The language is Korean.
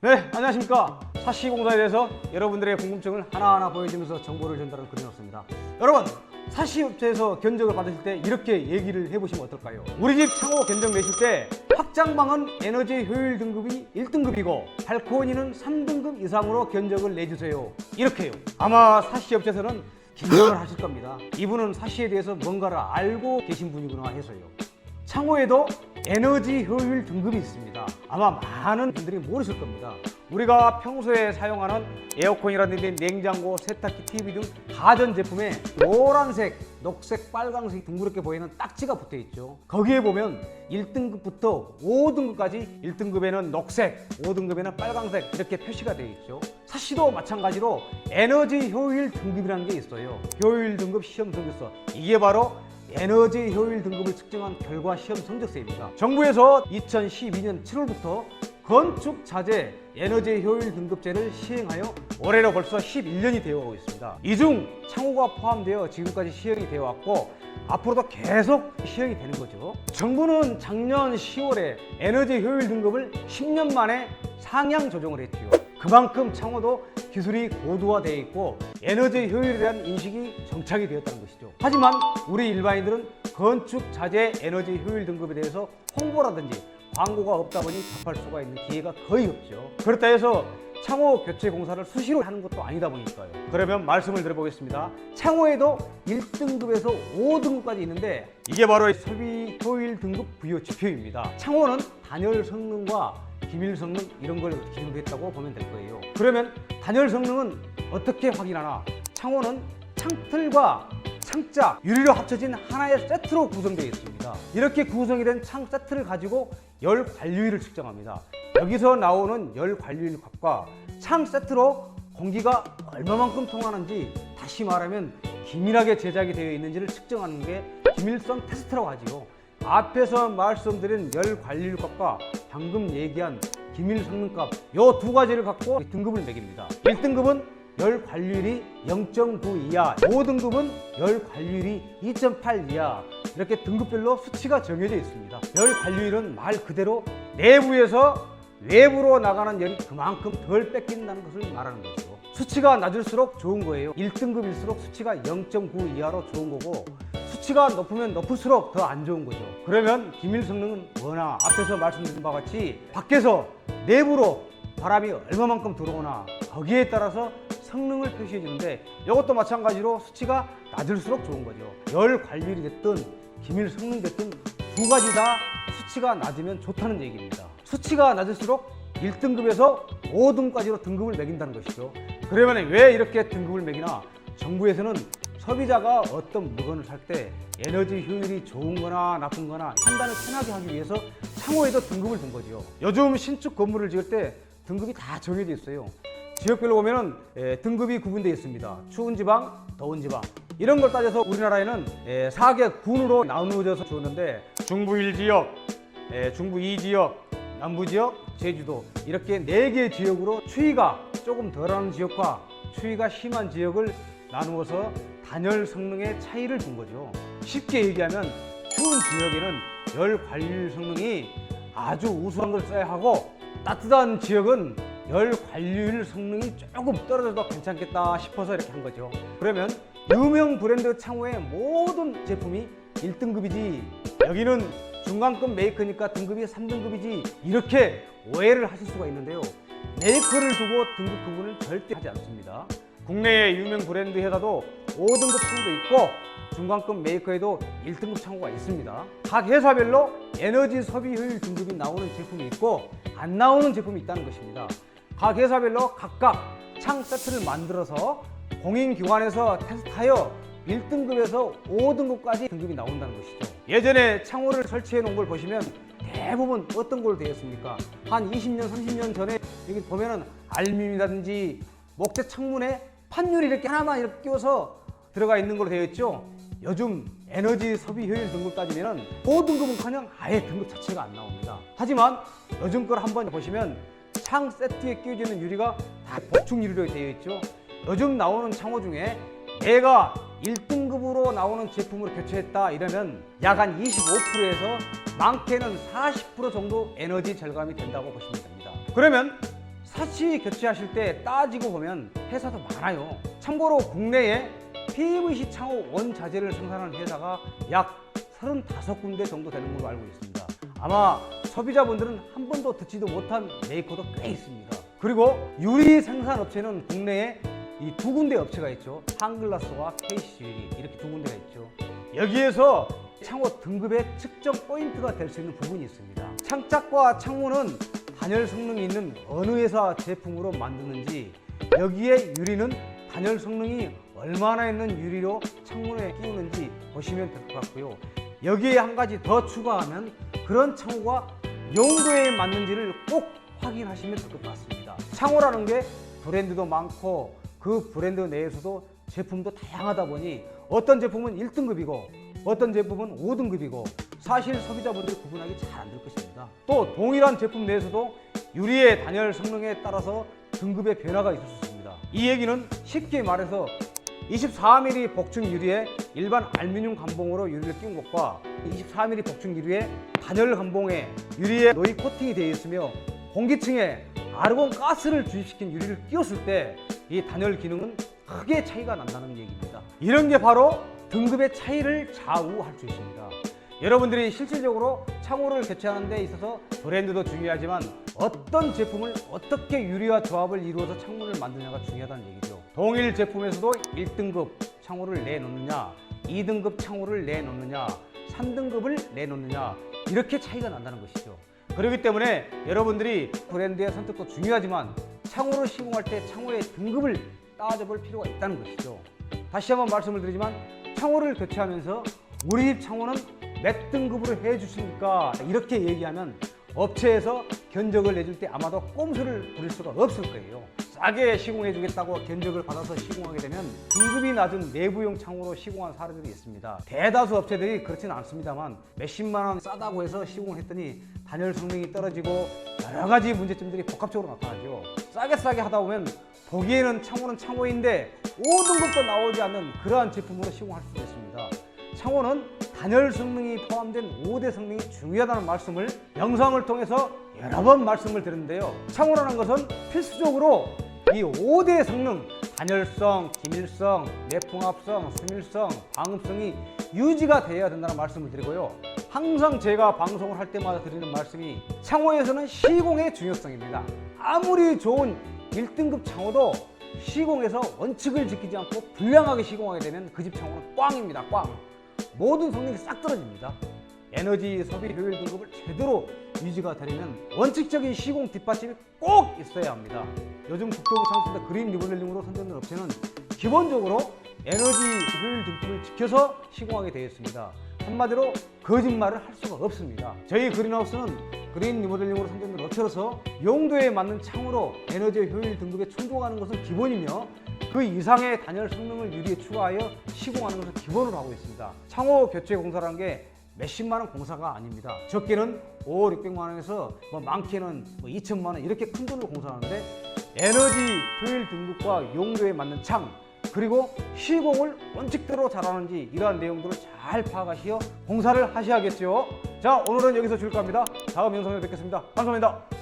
네, 안녕하십니까. 사시공사에 대해서 여러분들의 궁금증을 하나하나 보여주면서 정보를 전달하는 그린하우스입니다. 여러분, 사시업체에서 견적을 받으실 때 이렇게 얘기를 해보시면 어떨까요? 우리 집 창호 견적 내실 때 확장방은 에너지 효율 등급이 1등급이고 발코니는 3등급 이상으로 견적을 내주세요. 이렇게요. 아마 사시업체에서는 긴장을 하실 겁니다. 이분은 사시에 대해서 뭔가를 알고 계신 분이구나 해서요. 창호에도 에너지 효율 등급이 있습니다. 아마 많은 분들이 모르실 겁니다. 우리가 평소에 사용하는 에어컨이라든지 냉장고, 세탁기, TV 등 가전제품에 노란색, 녹색, 빨강색 둥그렇게 보이는 딱지가 붙어 있죠. 거기에 보면 1등급부터 5등급까지 1등급에는 녹색, 5등급에는 빨강색 이렇게 표시가 되어 있죠. 사시도 마찬가지로 에너지 효율 등급이라는 게 있어요. 효율 등급 시험 성적서, 이게 바로 에너지 효율 등급을 측정한 결과 시험 성적서입니다. 정부에서 2012년 7월부터 건축 자재 에너지 효율 등급제를 시행하여 올해로 벌써 11년이 되어가고 있습니다. 이 중 창호가 포함되어 지금까지 시행이 되어 왔고 앞으로도 계속 시행이 되는 거죠. 정부는 작년 10월에 에너지 효율 등급을 10년 만에 상향 조정을 했지요. 그만큼 창호도 기술이 고도화되어 있고 에너지 효율에 대한 인식이 정착이 되었다는 것이죠. 하지만 우리 일반인들은 건축 자재 에너지 효율 등급에 대해서 홍보라든지 광고가 없다 보니 접할 수가 있는 기회가 거의 없죠. 그렇다 해서 창호 교체 공사를 수시로 하는 것도 아니다 보니까요. 그러면 말씀을 드려보겠습니다. 창호에도 1등급에서 5등급까지 있는데 이게 바로 설비 효율 등급 부여 지표입니다. 창호는 단열 성능과 기밀 성능 이런 걸 기준으로 했다고 보면 될 거예요. 그러면 단열 성능은 어떻게 확인하나? 창호는 창틀과 창자, 유리로 합쳐진 하나의 세트로 구성되어 있습니다. 이렇게 구성이 된 창 세트를 가지고 열 관리율을 측정합니다. 여기서 나오는 열 관리율 값과 창 세트로 공기가 얼마만큼 통하는지, 다시 말하면 기밀하게 제작이 되어 있는지를 측정하는 게 기밀성 테스트라고 하지요. 앞에서 말씀드린 열 관리율 값과 방금 얘기한 기밀 성능값, 이 두 가지를 갖고 등급을 매깁니다. 1등급은 열 관리율이 0.9 이하, 5등급은 열 관리율이 2.8 이하, 이렇게 등급별로 수치가 정해져 있습니다. 열 관리율은 말 그대로 내부에서 외부로 나가는 열이 그만큼 덜 뺏긴다는 것을 말하는 거죠. 수치가 낮을수록 좋은 거예요. 1등급일수록 수치가 0.9 이하로 좋은 거고, 수치가 높으면 높을수록 더 안 좋은 거죠. 그러면 기밀 성능은 뭐나? 앞에서 말씀드린 바와 같이 밖에서 내부로 바람이 얼마만큼 들어오나 거기에 따라서 성능을 표시해 주는데, 이것도 마찬가지로 수치가 낮을수록 좋은 거죠. 열 관리율이 됐든 기밀 성능 됐든 두 가지 다 수치가 낮으면 좋다는 얘기입니다. 수치가 낮을수록 1등급에서 5등까지로 등급을 매긴다는 것이죠. 그러면 왜 이렇게 등급을 매기나? 정부에서는 소비자가 어떤 물건을 살 때 에너지 효율이 좋은 거나 나쁜 거나 판단을 편하게 하기 위해서 창호에도 등급을 둔 거죠. 요즘 신축 건물을 지을 때 등급이 다 정해져 있어요. 지역별로 보면은 등급이 구분되어 있습니다. 추운 지방, 더운 지방. 이런 걸 따져서 우리나라에는 4개 군으로 나누어져서 주었는데, 중부 1지역, 중부 2지역, 남부 지역, 제주도, 이렇게 4개 지역으로 추위가 조금 덜한 지역과 추위가 심한 지역을 나누어서 단열 성능의 차이를 둔 거죠. 쉽게 얘기하면 추운 지역에는 열 관리율 성능이 아주 우수한 걸 써야 하고, 따뜻한 지역은 열 관리율 성능이 조금 떨어져도 괜찮겠다 싶어서 이렇게 한 거죠. 그러면 유명 브랜드 창호의 모든 제품이 1등급이지, 여기는 중간급 메이커니까 등급이 3등급이지, 이렇게 오해를 하실 수가 있는데요. 메이커를 두고 등급 구분을 절대 하지 않습니다. 국내의 유명 브랜드 회사도 5등급 창호도 있고 중간급 메이커에도 1등급 창호가 있습니다. 각 회사별로 에너지 소비 효율 등급이 나오는 제품이 있고 안 나오는 제품이 있다는 것입니다. 각 회사별로 각각 창 세트를 만들어서 공인기관에서 테스트하여 1등급에서 5등급까지 등급이 나온다는 것이죠. 예전에 창호를 설치해 놓은 걸 보시면 대부분 어떤 걸로 되어 있습니까? 한 20년, 30년 전에 여기 보면은 알루미늄이라든지 목재 창문에 판율이 이렇게 하나만 이렇게 끼워서 들어가 있는 걸로 되어 있죠. 요즘 에너지 소비 효율 등급 따지면은 5등급은커녕 아예 등급 자체가 안 나옵니다. 하지만 요즘 걸 한번 보시면 창 세트에 끼워져 있는 유리가 다 보충 유리로 되어 있죠. 요즘 나오는 창호 중에 내가 1등급으로 나오는 제품으로 교체했다 이러면 약 한 25%에서 많게는 40% 정도 에너지 절감이 된다고 보시면 됩니다. 그러면 사시 교체하실 때 따지고 보면 회사도 많아요. 참고로 국내에 PVC 창호 원자재를 생산하는 회사가 약 35군데 정도 되는 걸로 알고 있습니다. 아마 소비자분들은 한 번도 듣지도 못한 메이커도 꽤 있습니다. 그리고 유리 생산 업체는 국내에 이 두 군데 업체가 있죠. 한글라스와 KC 유리, 이렇게 두 군데가 있죠. 여기에서 창호 등급의 측정 포인트가 될 수 있는 부분이 있습니다. 창짝과 창문은 단열 성능이 있는 어느 회사 제품으로 만드는지, 여기에 유리는 단열 성능이 얼마나 있는 유리로 창문에 끼우는지 보시면 될 것 같고요. 여기에 한 가지 더 추가하면 그런 창호가 용도에 맞는지를 꼭 확인하시면 될 것 같습니다. 창호라는 게 브랜드도 많고 그 브랜드 내에서도 제품도 다양하다 보니 어떤 제품은 1등급이고 어떤 제품은 5등급이고 사실 소비자분들이 구분하기 잘 안 될 것입니다. 또 동일한 제품 내에서도 유리의 단열 성능에 따라서 등급의 변화가 있을 수 있습니다. 이 얘기는 쉽게 말해서 24mm 복층 유리에 일반 알루미늄 감봉으로 유리를 끼운 것과 24mm 복층 유리에 단열 감봉에 유리에 노이 코팅이 되어 있으며 공기층에 아르곤 가스를 주입시킨 유리를 끼웠을 때 이 단열 기능은 크게 차이가 난다는 얘기입니다. 이런 게 바로 등급의 차이를 좌우할 수 있습니다. 여러분들이 실질적으로 창호를 교체하는 데 있어서 브랜드도 중요하지만 어떤 제품을 어떻게 유리와 조합을 이루어서 창문을 만드냐가 중요하다는 얘기죠. 동일 제품에서도 1등급 창호를 내놓느냐, 2등급 창호를 내놓느냐, 3등급을 내놓느냐, 이렇게 차이가 난다는 것이죠. 그렇기 때문에 여러분들이 브랜드의 선택도 중요하지만 창호를 시공할 때 창호의 등급을 따져볼 필요가 있다는 것이죠. 다시 한번 말씀을 드리지만 창호를 교체하면서 우리 집 창호는 몇 등급으로 해주십니까? 이렇게 얘기하면 업체에서 견적을 내줄 때 아마도 꼼수를 부릴 수가 없을 거예요. 싸게 시공해 주겠다고 견적을 받아서 시공하게 되면 등급이 낮은 내부용 창호로 시공한 사례들이 있습니다. 대다수 업체들이 그렇지는 않습니다만 몇십만 원 싸다고 해서 시공을 했더니 단열 성능이 떨어지고 여러 가지 문제점들이 복합적으로 나타나죠. 싸게 하다 보면 보기에는 창호는 창호인데 5등급도 나오지 않는 그러한 제품으로 시공할 수도 있습니다. 창호는 단열 성능이 포함된 5대 성능이 중요하다는 말씀을 영상을 통해서 여러 번 말씀을 드렸는데요. 창호라는 것은 필수적으로 이 5대 성능, 단열성, 기밀성, 내풍합성, 수밀성, 방음성이 유지가 되어야 된다는 말씀을 드리고요. 항상 제가 방송을 할 때마다 드리는 말씀이 창호에서는 시공의 중요성입니다. 아무리 좋은 1등급 창호도 시공에서 원칙을 지키지 않고 불량하게 시공하게 되면 그 집 창호는 꽝입니다. 꽝. 모든 성능이 싹 떨어집니다. 에너지 소비 효율 등급을 제대로 유지가 되려면 원칙적인 시공 뒷받침이 꼭 있어야 합니다. 요즘 국토부 창수대 그린 리모델링으로 선정된 업체는 기본적으로 에너지 효율 등급을 지켜서 시공하게 되어 있습니다. 한마디로 거짓말을 할 수가 없습니다. 저희 그린하우스는 그린 리모델링으로 선정된 업체로서 용도에 맞는 창호로 에너지 효율 등급에 충족하는 것은 기본이며 그 이상의 단열 성능을 유리에 추가하여 시공하는 것을 기본으로 하고 있습니다. 창호 교체 공사라는 게 몇십만 원 공사가 아닙니다. 적게는 5, 600만 원에서 많게는 2천만 원 이렇게 큰 돈으로 공사하는데 에너지 효율 등급과 용도에 맞는 창 그리고 시공을 원칙대로 잘하는지 이러한 내용들을 잘 파악하시어 공사를 하셔야겠죠. 자, 오늘은 여기서 줄까 합니다. 다음 영상에 뵙겠습니다. 감사합니다.